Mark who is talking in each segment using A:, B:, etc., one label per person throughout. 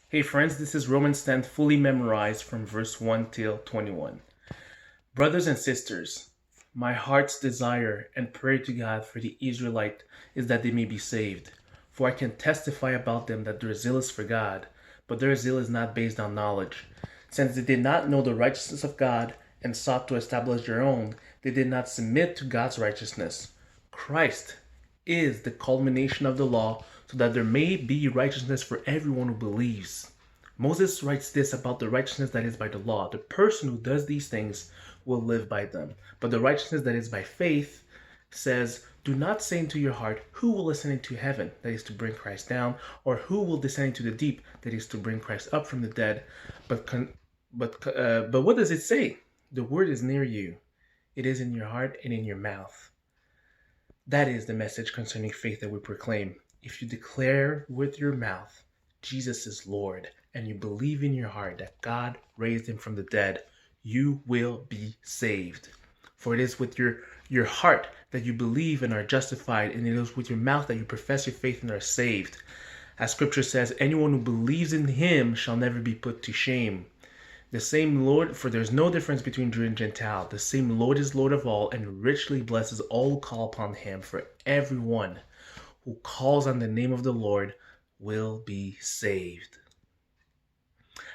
A: Hey friends, this is Romans 10 fully memorized from verse 1 till 21. Brothers and sisters, my heart's desire and prayer to God for the Israelites is that they may be saved. For I can testify about them that their zeal is for God, but their zeal is not based on knowledge. Since they did not know the righteousness of God and sought to establish their own, they did not submit to God's righteousness. Christ is the culmination of the law so that there may be righteousness for everyone who believes. Moses writes this about the righteousness that is by the law. The person who does these things will live by them. But the righteousness that is by faith says, do not say into your heart, who will ascend into heaven, that is to bring Christ down, or who will descend into the deep, that is to bring Christ up from the dead. But what does it say? The word is near you. It is in your heart and in your mouth. That is the message concerning faith that we proclaim. If you declare with your mouth Jesus is Lord and you believe in your heart that God raised him from the dead, you will be saved. For it is with your heart that you believe and are justified, and it is with your mouth that you profess your faith and are saved. As scripture says, anyone who believes in him shall never be put to shame. The same Lord, for there's no difference between Jew and Gentile. The same Lord is Lord of all and richly blesses all who call upon him. For everyone who calls on the name of the Lord will be saved.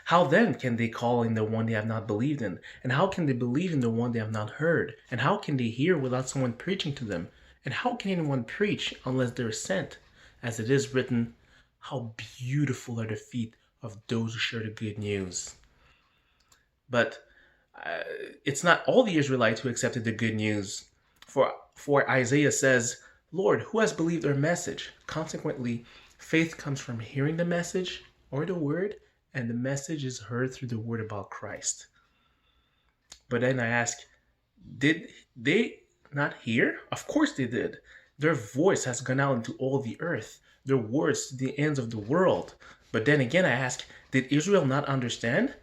A: How then can they call in the one they have not believed in? And how can they believe in the one they have not heard? And how can they hear without someone preaching to them? And how can anyone preach unless they are sent? As it is written, how beautiful are the feet of those who share the good news. But it's not all the Israelites who accepted the good news. For Isaiah says, Lord, who has believed our message? Consequently, faith comes from hearing the message or the word, and the message is heard through the word about Christ. But then I ask, did they not hear? Of course they did. Their voice has gone out into all the earth, their words to the ends of the world. But then again, I ask, did Israel not understand?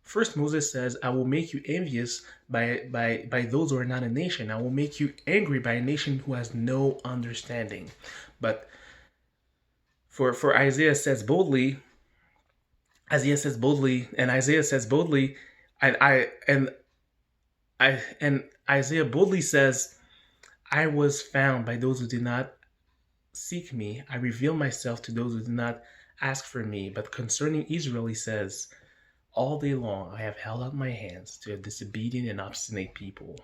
A: First, Moses says, I will make you envious by those who are not a nation. I will make you angry by a nation who has no understanding. But for Isaiah says boldly, and Isaiah says boldly, and Isaiah boldly says, I was found by those who did not seek me. I reveal myself to those who did not ask for me. But concerning Israel, he says, all day long I have held out my hands to a disobedient and obstinate people.